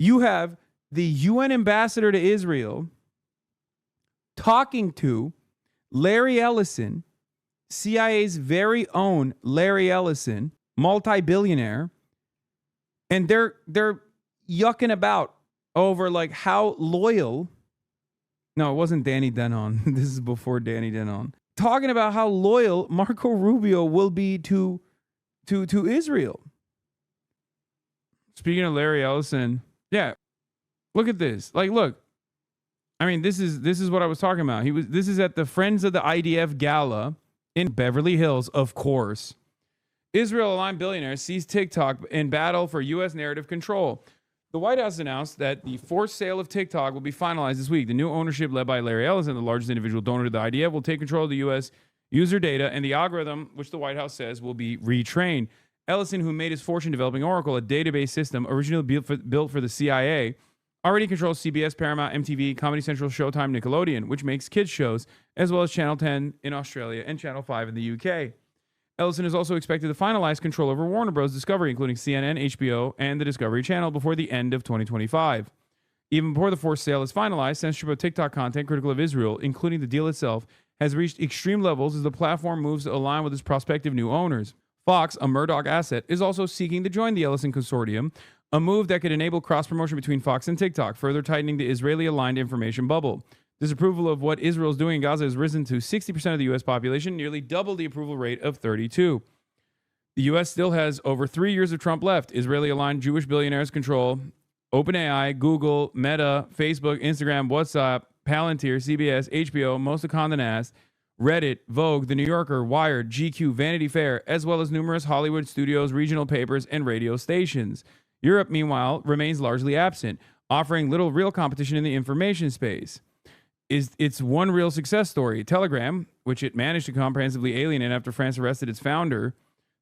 You have the UN ambassador to Israel talking to Larry Ellison, CIA's very own Larry Ellison, multi-billionaire, and they're yucking about over like how loyal. No, it wasn't Danny Denon. This is before Danny Denon. Talking about how loyal Marco Rubio will be to Israel. Speaking of Larry Ellison, yeah, look at this. Like, look, I mean, this is what I was talking about. This is at the Friends of the IDF Gala in Beverly Hills, of course. Israel-aligned billionaires seize TikTok in battle for U.S. narrative control. The White House announced that the forced sale of TikTok will be finalized this week. The new ownership led by Larry Ellison, the largest individual donor to the IDF, will take control of the U.S. user data and the algorithm, which the White House says will be retrained. Ellison, who made his fortune developing Oracle, a database system originally built for the CIA, already controls CBS, Paramount, MTV, Comedy Central, Showtime, Nickelodeon, which makes kids shows, as well as Channel 10 in Australia and Channel 5 in the UK. Ellison is also expected to finalize control over Warner Bros. Discovery, including CNN, HBO, and the Discovery Channel before the end of 2025. Even before the forced sale is finalized, censorship of TikTok content critical of Israel, including the deal itself, has reached extreme levels as the platform moves to align with its prospective new owners. Fox, a Murdoch asset, is also seeking to join the Ellison consortium, a move that could enable cross-promotion between Fox and TikTok, further tightening the Israeli-aligned information bubble. Disapproval of what Israel is doing in Gaza has risen to 60% of the U.S. population, nearly double the approval rate of 32%. The U.S. still has over 3 years of Trump left. Israeli-aligned Jewish billionaires control OpenAI, Google, Meta, Facebook, Instagram, WhatsApp, Palantir, CBS, HBO, most of Condé Nast, Reddit, Vogue, The New Yorker, Wired, GQ, Vanity Fair, as well as numerous Hollywood studios, regional papers, and radio stations. Europe, meanwhile, remains largely absent, offering little real competition in the information space. It's one real success story. Telegram, which it managed to comprehensively alienate after France arrested its founder,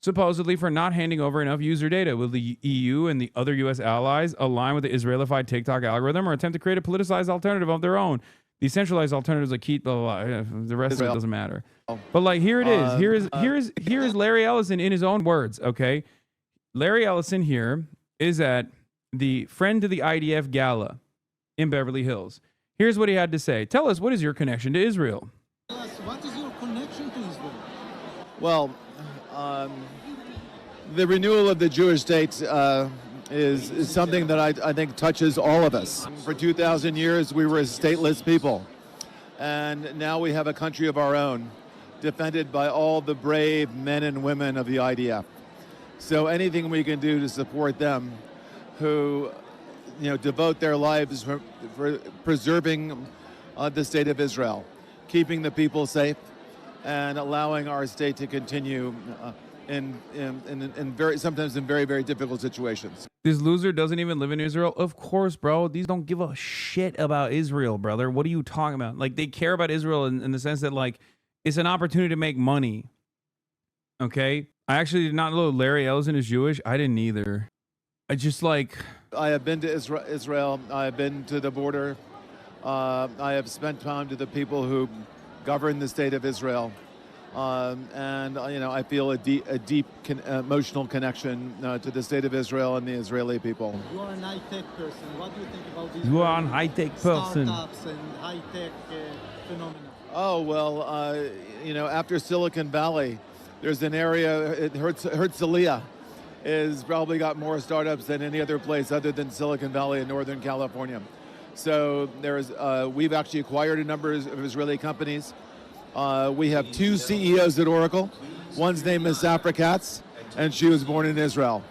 supposedly for not handing over enough user data. Will the EU and the other U.S. allies align with the Israelified TikTok algorithm or attempt to create a politicized alternative of their own? Decentralized alternatives like keep blah, blah, blah. The rest of it doesn't matter. But like here it is. Here is Larry Ellison in his own words. Okay, Larry Ellison here is at the Friend to the IDF Gala in Beverly Hills. Here's what he had to say. Tell us, what is your connection to Israel? What is your connection to Israel? Well, the renewal of the Jewish state is something that I think touches all of us. For 2,000 years, we were a stateless people. And now we have a country of our own, defended by all the brave men and women of the IDF. So anything we can do to support them, who devote their lives for preserving the state of Israel, keeping the people safe, and allowing our state to continue sometimes in very, very difficult situations. This loser doesn't even live in Israel? Of course, bro. These don't give a shit about Israel, brother. What are you talking about? Like, they care about Israel in the sense that, like, it's an opportunity to make money. Okay? I actually did not know Larry Ellison is Jewish. I didn't either. I just, like... I have been to Israel. I have been to the border. I have spent time to the people who govern the state of Israel. And I feel a deep emotional connection to the state of Israel and the Israeli people. You are an high-tech person. What do you think about these You are an high-tech person. startups and high-tech phenomena? Oh, well, after Silicon Valley, there's an area, Herzliya has probably got more startups than any other place other than Silicon Valley in Northern California. So we've actually acquired a number of Israeli companies. We have 2 CEOs at Oracle. One's name is Safra Katz, and she was born in Israel.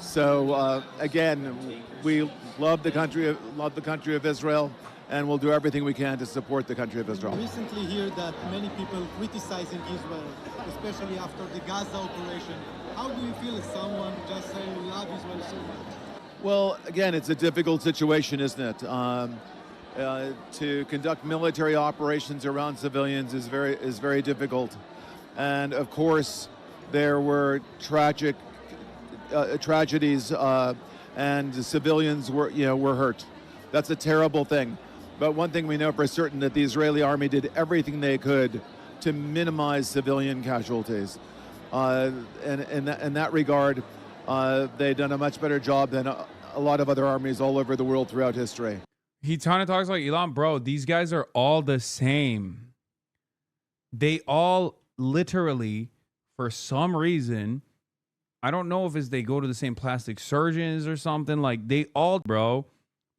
So again, we love the country of Israel, and we'll do everything we can to support the country of Israel. We recently hear that many people criticizing Israel, especially after the Gaza operation. How do you feel as someone who just say we love Israel so much? Well, again, it's a difficult situation, isn't it? To conduct military operations around civilians is very difficult, and of course, there were tragedies, and civilians were hurt. That's a terrible thing. But one thing we know for certain, that the Israeli army did everything they could to minimize civilian casualties. In that regard, they've done a much better job than a lot of other armies all over the world throughout history. He kind of talks like Elon, bro. These guys are all the same. They all literally, for some reason, I don't know if it's they go to the same plastic surgeons or something. Like they all, bro.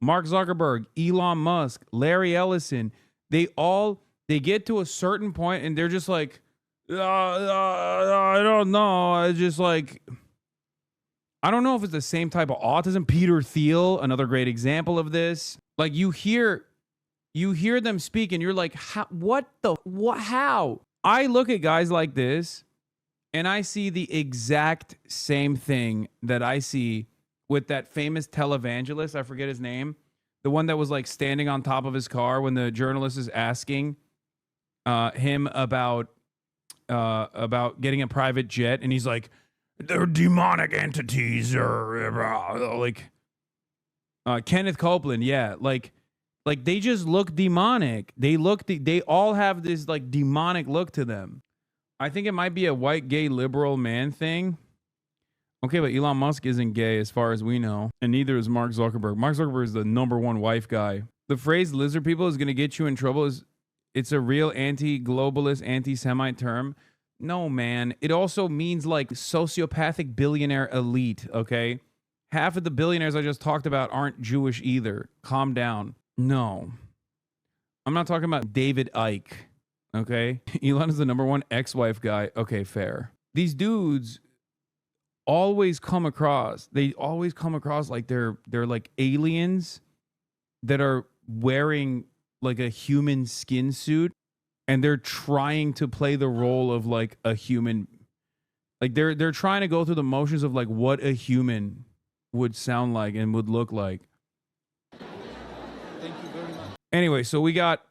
Mark Zuckerberg, Elon Musk, Larry Ellison, they get to a certain point and they're just like, I don't know. I just like, I don't know if it's the same type of autism. Peter Thiel, another great example of this. Like you hear them speak and you're like, how? I look at guys like this and I see the exact same thing that I see with that famous televangelist. I forget his name. The one that was like standing on top of his car when the journalist is asking him about getting a private jet. And he's like, they're demonic entities or like Kenneth Copeland. Yeah. Like they just look demonic. They all have this like demonic look to them. I think it might be a white gay liberal man thing. Okay, but Elon Musk isn't gay as far as we know, and neither is Mark Zuckerberg. Mark Zuckerberg is the #1 wife guy. The phrase lizard people is going to get you in trouble. It's a real anti-globalist, anti-Semite term. No, man. It also means like sociopathic billionaire elite, okay? Half of the billionaires I just talked about aren't Jewish either. Calm down. No. I'm not talking about David Icke, okay? Elon is the #1 ex-wife guy. Okay, fair. These dudes always come across like they're like aliens that are wearing like a human skin suit and they're trying to play the role of like a human. Like they're trying to go through the motions of like what a human would sound like and would look like. Thank you very much. Anyway, so we got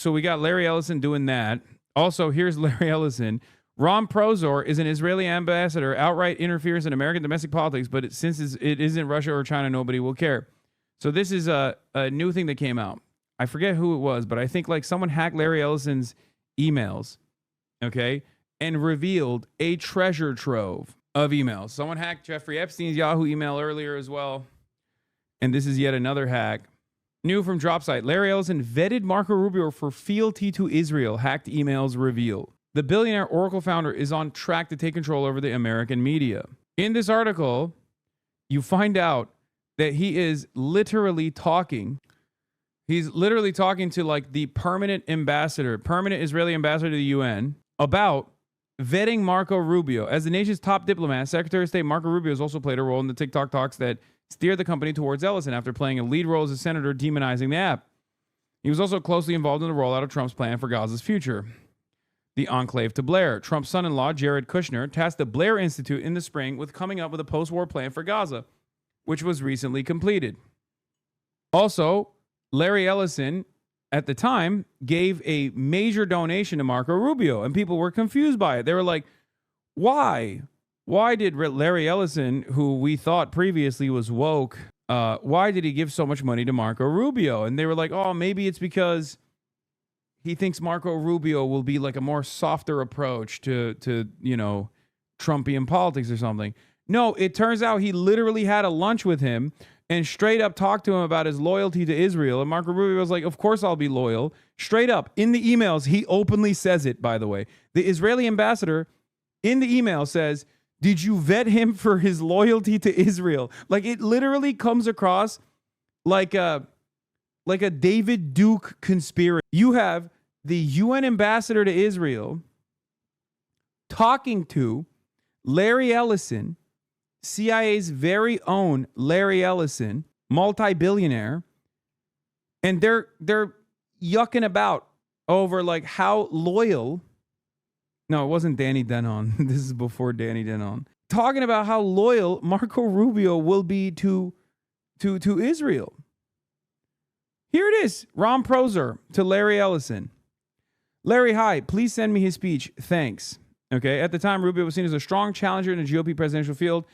Larry Ellison doing that. Also, here's Larry Ellison. Ron Prozor is an Israeli ambassador, outright interference in American domestic politics, but since it isn't Russia or China, nobody will care. So this is a new thing that came out. I forget who it was, but I think like someone hacked Larry Ellison's emails, okay, and revealed a treasure trove of emails. Someone hacked Jeffrey Epstein's Yahoo email earlier as well, and this is yet another hack. New from DropSite, Larry Ellison vetted Marco Rubio for fealty to Israel, hacked emails reveal. The billionaire Oracle founder is on track to take control over the American media. In this article, you find out that he is literally talking. He's literally talking to like the permanent Israeli ambassador to the UN about vetting Marco Rubio. As the nation's top diplomat, Secretary of State Marco Rubio has also played a role in the TikTok talks that steered the company towards Ellison after playing a lead role as a senator demonizing the app. He was also closely involved in the rollout of Trump's plan for Gaza's future. The enclave to Blair. Trump's son-in-law, Jared Kushner, tasked the Blair Institute in the spring with coming up with a post-war plan for Gaza, which was recently completed. Also, Larry Ellison, at the time, gave a major donation to Marco Rubio, and people were confused by it. They were like, why? Why did Larry Ellison, who we thought previously was woke, why did he give so much money to Marco Rubio? And they were like, oh, maybe it's because he thinks Marco Rubio will be like a more softer approach to Trumpian politics or something. No, it turns out he literally had a lunch with him and straight up talked to him about his loyalty to Israel. And Marco Rubio was like, of course I'll be loyal. Straight up. In the emails, he openly says it, by the way. The Israeli ambassador in the email says, did you vet him for his loyalty to Israel? Like it literally comes across like a David Duke conspiracy. You have the UN ambassador to Israel talking to Larry Ellison, CIA's very own Larry Ellison, multi-billionaire, and they're yucking about over like how loyal. No, it wasn't Danny Denon. This is before Danny Denon. Talking about how loyal Marco Rubio will be to Israel. Here it is. Ron Prozor to Larry Ellison. Larry, hi. Please send me his speech. Thanks. Okay. At the time, Rubio was seen as a strong challenger in the GOP presidential field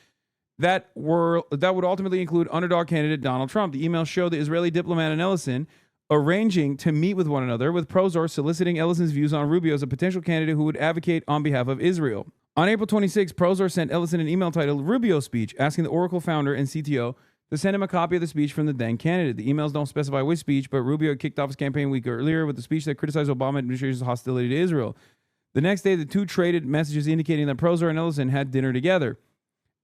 that would ultimately include underdog candidate Donald Trump. The email showed the Israeli diplomat and Ellison arranging to meet with one another, with Prozor soliciting Ellison's views on Rubio as a potential candidate who would advocate on behalf of Israel. On April 26, Prozor sent Ellison an email titled Rubio Speech, asking the Oracle founder and CTO to send him a copy of the speech from the then candidate. The emails don't specify which speech, but Rubio had kicked off his campaign a week earlier with the speech that criticized Obama administration's hostility to Israel. The next day, the two traded messages indicating that Prozor and Ellison had dinner together,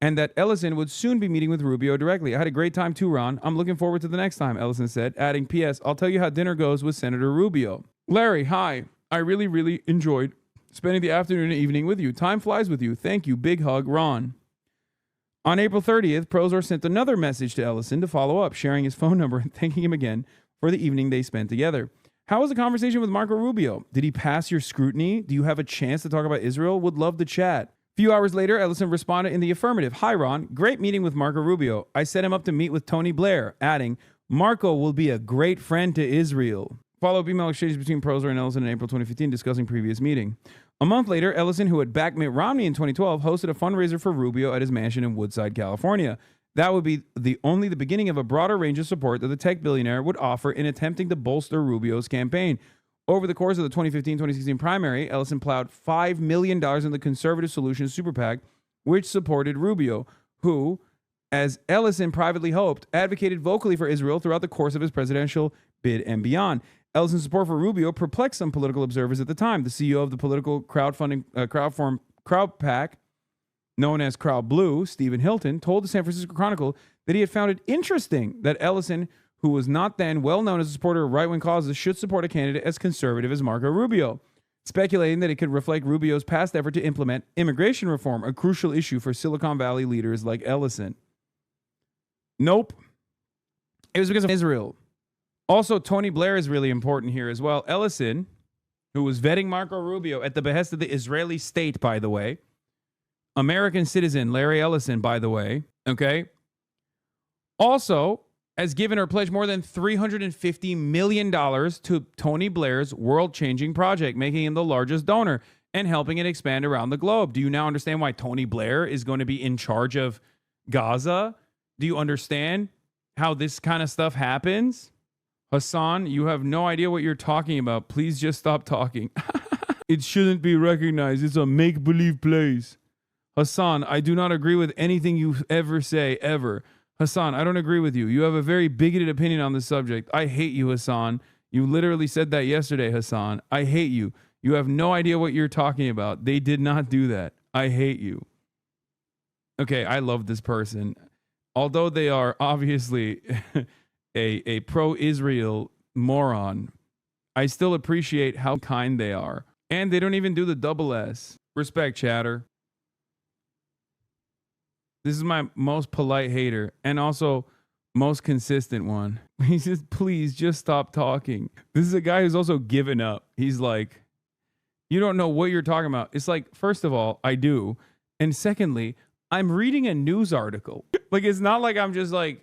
and that Ellison would soon be meeting with Rubio directly. I had a great time too, Ron. I'm looking forward to the next time, Ellison said, adding, P.S. I'll tell you how dinner goes with Senator Rubio. Larry, hi. I really, really enjoyed spending the afternoon and evening with you. Time flies with you. Thank you. Big hug, Ron. On April 30th, Prozor sent another message to Ellison to follow up, sharing his phone number and thanking him again for the evening they spent together. How was the conversation with Marco Rubio? Did he pass your scrutiny? Do you have a chance to talk about Israel? Would love to chat. A few hours later, Ellison responded in the affirmative. Hi, Ron. Great meeting with Marco Rubio. I set him up to meet with Tony Blair, adding, Marco will be a great friend to Israel. Follow-up email exchanges between Prozor and Ellison in April 2015 discussing previous meeting. A month later, Ellison, who had backed Mitt Romney in 2012, hosted a fundraiser for Rubio at his mansion in Woodside, California. That would be only the beginning of a broader range of support that the tech billionaire would offer in attempting to bolster Rubio's campaign. Over the course of the 2015-2016 primary, Ellison plowed $5 million in the Conservative Solutions Super PAC, which supported Rubio, who, as Ellison privately hoped, advocated vocally for Israel throughout the course of his presidential bid and beyond. Ellison's support for Rubio perplexed some political observers at the time. The CEO of the political crowd PAC, known as Crowd Blue, Stephen Hilton, told the San Francisco Chronicle that he had found it interesting that Ellison, who was not then well known as a supporter of right-wing causes, should support a candidate as conservative as Marco Rubio, speculating that it could reflect Rubio's past effort to implement immigration reform, a crucial issue for Silicon Valley leaders like Ellison. Nope. It was because of Israel. Also, Tony Blair is really important here as well. Ellison, who was vetting Marco Rubio at the behest of the Israeli state, by the way, American citizen Larry Ellison, by the way, okay, also has given or pledged more than $350 million to Tony Blair's world-changing project, making him the largest donor and helping it expand around the globe. Do you now understand why Tony Blair is going to be in charge of Gaza? Do you understand how this kind of stuff happens? Hasan, you have no idea what you're talking about. Please just stop talking. It shouldn't be recognized. It's a make-believe place. Hasan, I do not agree with anything you ever say, ever. Hasan, I don't agree with you. You have a very bigoted opinion on this subject. I hate you, Hasan. You literally said that yesterday, Hasan. I hate you. You have no idea what you're talking about. They did not do that. I hate you. Okay, I love this person. Although they are obviously a pro-Israel moron, I still appreciate how kind they are. And they don't even do the double S. Respect, chatter. This is my most polite hater and also most consistent one. He says, please just stop talking. This is a guy who's also given up. He's like, you don't know what you're talking about. It's like, first of all, I do. And secondly, I'm reading a news article. Like, it's not like I'm just like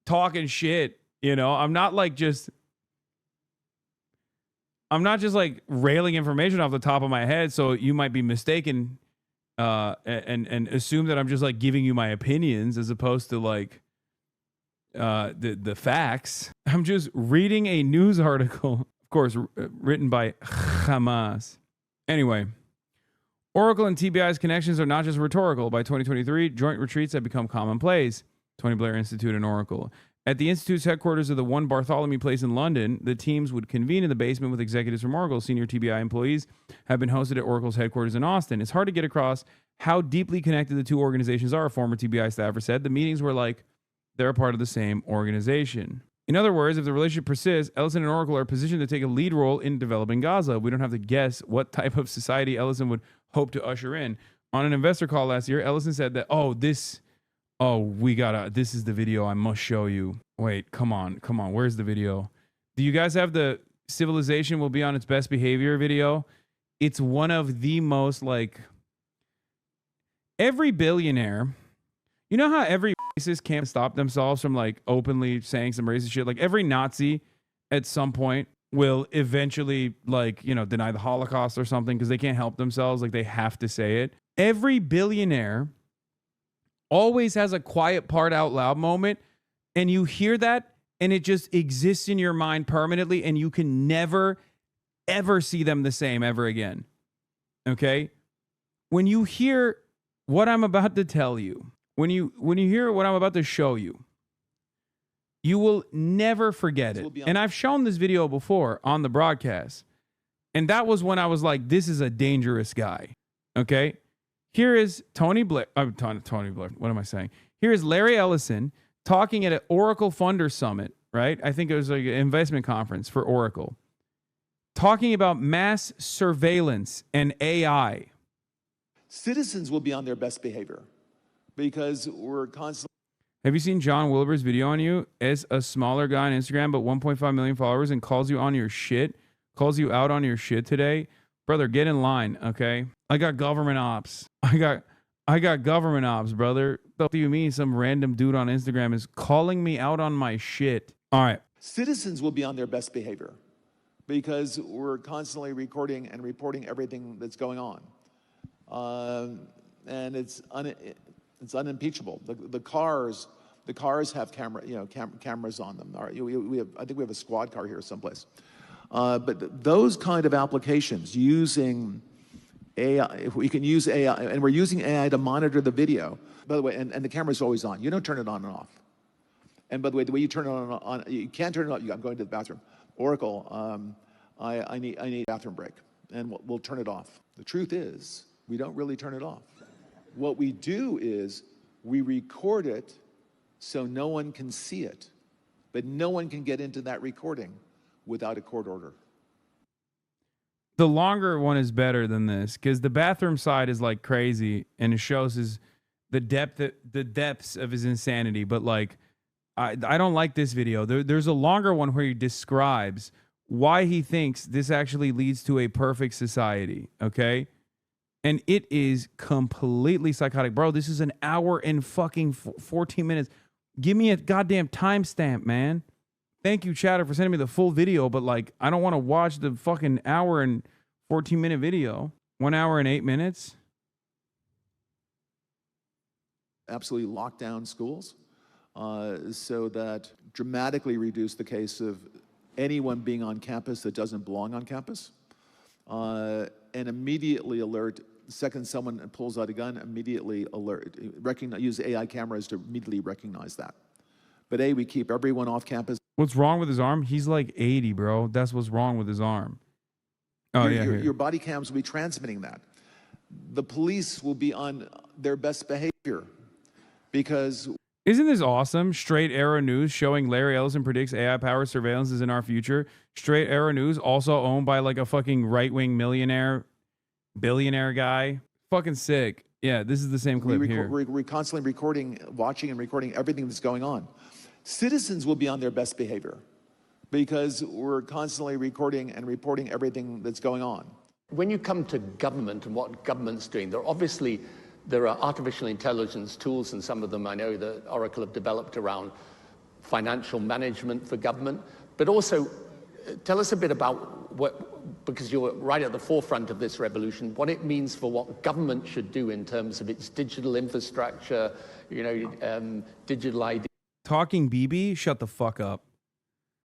talking shit, you know? I'm not just like railing information off the top of my head. So you might be mistaken and assume that I'm just like giving you my opinions as opposed to like the facts. I'm just reading a news article, of course, written by Hamas. Anyway, Oracle and TBI's connections are not just rhetorical. By 2023, joint retreats have become commonplace. Tony Blair Institute and Oracle. At the Institute's headquarters of the One Bartholomew Place in London, the teams would convene in the basement with executives from Oracle. Senior TBI employees have been hosted at Oracle's headquarters in Austin. It's hard to get across how deeply connected the two organizations are, a former TBI staffer said. The meetings were like they're a part of the same organization. In other words, if the relationship persists, Ellison and Oracle are positioned to take a lead role in developing Gaza. We don't have to guess what type of society Ellison would hope to usher in. On an investor call last year, Ellison said that, this is the video I must show you. Wait, come on. Where's the video? Do you guys have the civilization will be on its best behavior video? It's one of the most like every billionaire. You know how every racist can't stop themselves from like openly saying some racist shit? Like every Nazi at some point will eventually like, deny the Holocaust or something because they can't help themselves. Like they have to say it. Every billionaire always has a quiet part out loud moment, and you hear that and it just exists in your mind permanently, and you can never ever see them the same ever again. Okay? When you hear what I'm about to tell you, when you hear what I'm about to show you, You will never forget it. And I've shown this video before on the broadcast. And that was when I was like, this is a dangerous guy. Okay? Here is Tony Blair. Tony Blair. What am I saying? Here is Larry Ellison talking at an Oracle Funder Summit, right? I think it was like an investment conference for Oracle. Talking about mass surveillance and AI. Citizens will be on their best behavior because we're constantly. Have you seen John Wilbur's video on you as a smaller guy on Instagram, but 1.5 million followers and calls you on your shit? Calls you out on your shit today? Brother, get in line, okay? I got government ops. I got government ops, brother. What do you mean some random dude on Instagram is calling me out on my shit? All right. Citizens will be on their best behavior because we're constantly recording and reporting everything that's going on. And it's unimpeachable. The cars have cameras on them. All right, I think we have a squad car here someplace. But those kind of applications using AI, if we can use AI, and we're using AI to monitor the video. By the way, and the camera's always on. You don't turn it on and off. And by the way you turn it on, you can't turn it on. I'm going to the bathroom. Oracle, I need a bathroom break, and we'll turn it off. The truth is, we don't really turn it off. What we do is we record it so no one can see it, but no one can get into that recording without a court order. The longer one is better than this because the bathroom side is like crazy and it shows the depths of his insanity. But like, I don't like this video. There's a longer one where he describes why he thinks this actually leads to a perfect society. Okay. And it is completely psychotic. Bro, this is an hour and fucking 14 minutes. Give me a goddamn timestamp, man. Thank you, Chatter, for sending me the full video, but like, I don't want to watch the fucking hour and 14-minute video. 1 hour and 8 minutes. Absolutely lock down schools so that dramatically reduce the case of anyone being on campus that doesn't belong on campus. And immediately alert, the second someone pulls out a gun, immediately alert, use AI cameras to immediately recognize that. But we keep everyone off campus. What's wrong with his arm? He's like 80, bro. That's what's wrong with his arm. Oh, Your body cams will be transmitting that. The police will be on their best behavior because... Isn't this awesome? Straight Arrow News showing Larry Ellison predicts AI-powered surveillance is in our future. Straight Arrow News, also owned by like a fucking right-wing billionaire guy. Fucking sick. Yeah, this is the same clip here. We're constantly watching and recording everything that's going on. Citizens will be on their best behavior because we're constantly recording and reporting everything that's going on. When you come to government and what government's doing, there are artificial intelligence tools, and some of them I know that Oracle have developed around financial management for government. But also, tell us a bit about because you're right at the forefront of this revolution, what it means for what government should do in terms of its digital infrastructure, digital ID. Talking BB, shut the fuck up.